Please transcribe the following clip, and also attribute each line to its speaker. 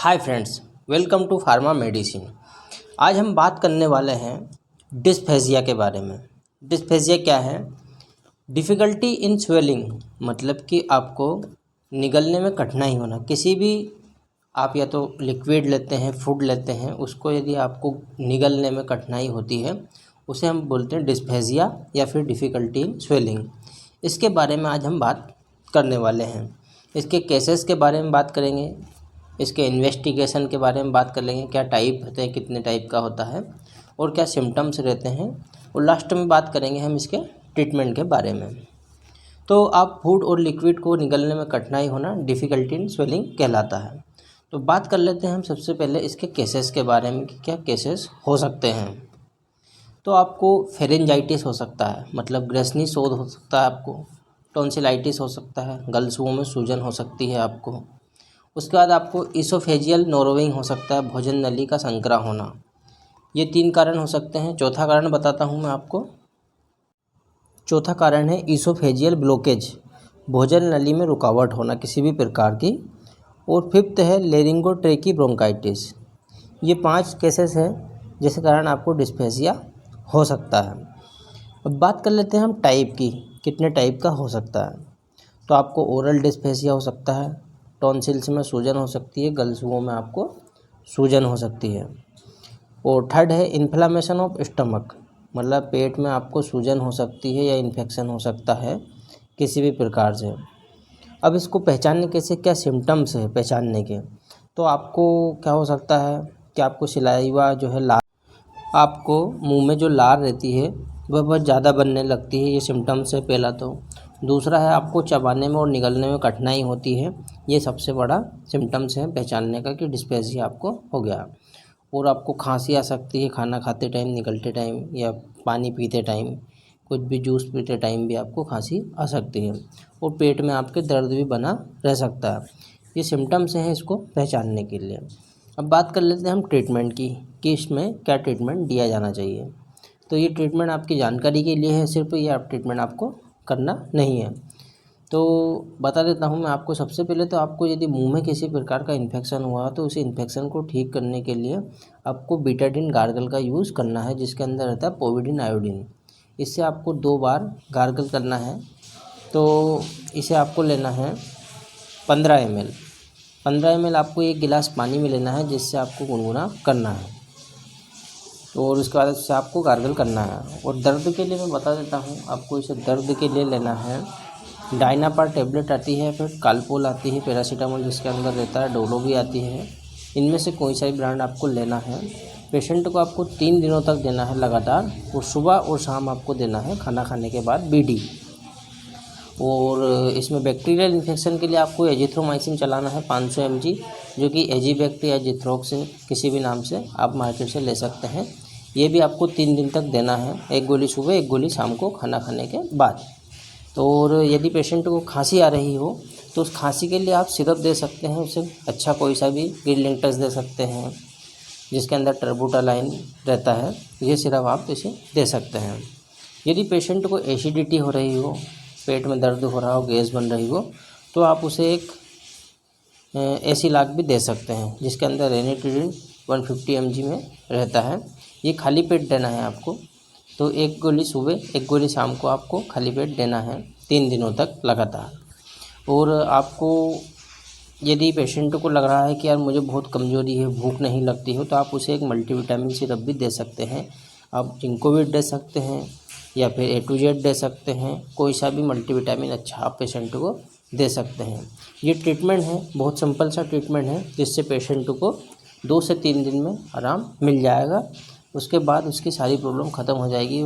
Speaker 1: Hi friends, welcome to pharma medicine. आज हम बात करने वाले हैं डिस्फेजिया के बारे में। डिस्फेजिया क्या है? डिफ़िकल्टी इन स्वेलिंग, मतलब कि आपको निगलने में कठिनाई होना। किसी भी आप या तो लिक्विड लेते हैं, फूड लेते हैं, उसको यदि आपको निगलने में कठिनाई होती है उसे हम बोलते हैं डिस्फेजिया या फिर डिफ़िकल्टी इन स्वेलिंग। इसके बारे में आज हम बात करने वाले हैं। इसके केसेस के बारे में बात करेंगे, इसके इन्वेस्टिगेशन के बारे में बात कर लेंगे, क्या टाइप होते हैं, कितने टाइप का होता है और क्या सिम्टम्स रहते हैं, और लास्ट में बात करेंगे हम इसके ट्रीटमेंट के बारे में। तो आप फूड और लिक्विड को निगलने में कठिनाई होना डिफ़िकल्टी इन स्वेलिंग कहलाता है। तो बात कर लेते हैं हम सबसे पहले इसके केसेस के बारे में कि क्या केसेस हो सकते हैं। तो आपको फेरेंजाइटिस हो सकता है, मतलब ग्रेसनी शोथ हो सकता है आपको, टॉन्सिलाइटिस हो सकता है, गलसुओं में सूजन हो सकती है आपको। उसके बाद आपको इसोफेजियल नोरोइंग हो सकता है, भोजन नली का संकरा होना। ये 3 कारण हो सकते हैं। चौथा कारण बताता हूँ मैं आपको। चौथा कारण है इसोफेजियल ब्लॉकेज, भोजन नली में रुकावट होना किसी भी प्रकार की। और फिफ्थ है लेरिंगोट्रेकी ब्रोंकाइटिस। ये 5 केसेस हैं जिसके कारण आपको डिस्फेजिया हो सकता है। अब बात कर लेते हैं हम टाइप की, कितने टाइप का हो सकता है। तो आपको ओरल डिस्फेजिया हो सकता है, टॉन्सिल्स में सूजन हो सकती है, गलसुओं में आपको सूजन हो सकती है। और थर्ड है इन्फ्लामेशन ऑफ स्टमक, मतलब पेट में आपको सूजन हो सकती है या इन्फेक्शन हो सकता है किसी भी प्रकार से। अब इसको पहचानने कैसे, क्या सिम्टम्स है पहचानने के, तो आपको क्या हो सकता है कि आपको सिलाइवा जो है लार, आपको मुंह में जो लार रहती है वह बहुत ज़्यादा बनने लगती है, ये सिम्टम्स है पहला। तो दूसरा है आपको चबाने में और निगलने में कठिनाई होती है, ये सबसे बड़ा सिम्टम्स है पहचानने का कि डिस्पेजिया आपको हो गया। और आपको खांसी आ सकती है खाना खाते टाइम, निगलते टाइम या पानी पीते टाइम, कुछ भी जूस पीते टाइम भी आपको खांसी आ सकती है। और पेट में आपके दर्द भी बना रह सकता है। ये सिम्टम्स हैं इसको पहचानने के लिए। अब बात कर लेते हैं हम ट्रीटमेंट की कि इसमें क्या ट्रीटमेंट दिया जाना चाहिए। तो ये ट्रीटमेंट आपकी जानकारी के लिए है सिर्फ, ये आप ट्रीटमेंट आपको करना नहीं है। तो बता देता हूँ मैं आपको। सबसे पहले तो आपको यदि मुंह में किसी प्रकार का इन्फेक्शन हुआ तो उस इन्फेक्शन को ठीक करने के लिए आपको बीटाडिन गार्गल का यूज़ करना है, जिसके अंदर रहता है पोविडिन आयोडीन। इससे आपको 2 बार गार्गल करना है। तो इसे आपको लेना है 15 ml। 15 ml आपको 1 गिलास पानी में लेना है, जिससे आपको गुनगुना करना है। और उसके बाद इससे आपको गार्गल करना है। और दर्द के लिए मैं बता देता हूँ आपको, इसे दर्द के लिए लेना है डायनापार टेबलेट आती है, फिर कालपोल आती है, पैरासीटामोल जिसके अंदर रहता है, डोलो भी आती है। इनमें से कोई सा भी ब्रांड आपको लेना है। पेशेंट को आपको 3 दिनों तक देना है लगातार, और सुबह और शाम आपको देना है खाना खाने के बाद बीडी। और इसमें बैक्टीरियल इन्फेक्शन के लिए आपको एजिथ्रोमाइसिन चलाना है 500 mg, जो कि एजीबैक्ट या जिथ्रोक्स किसी भी नाम से आप मार्केट से ले सकते हैं। ये भी आपको 3 दिन तक देना है, 1 गोली सुबह 1 गोली शाम को खाना खाने के बाद। तो और यदि पेशेंट को खांसी आ रही हो तो उस खांसी के लिए आप सिरप दे सकते हैं उसे, अच्छा कोई सा भी गिरलिंटस दे सकते हैं जिसके अंदर टर्बुटालाइन रहता है, ये सिरप आप इसे दे सकते हैं। यदि पेशेंट को एसिडिटी हो रही हो, पेट में दर्द हो रहा हो, गैस बन रही हो, तो आप उसे एक एसिलाक भी दे सकते हैं, जिसके अंदर रेनिटिडिन 150 mg में रहता है। ये खाली पेट देना है आपको। तो 1 गोली सुबह 1 गोली शाम को आपको खाली पेट देना है 3 दिनों तक लगातार। और आपको यदि पेशेंट को लग रहा है कि यार मुझे बहुत कमज़ोरी है, भूख नहीं लगती हो, तो आप उसे एक मल्टीविटामिन सिरप भी दे सकते हैं। आप जिंकोविट दे सकते हैं या फिर A to Z दे सकते हैं, कोई सा भी मल्टीविटामिन अच्छा आप पेशेंट को दे सकते हैं। ये ट्रीटमेंट है, बहुत सिंपल सा ट्रीटमेंट है, जिससे पेशेंट को 2 से 3 दिन में आराम मिल जाएगा। उसके बाद उसकी सारी प्रॉब्लम ख़त्म हो जाएगी।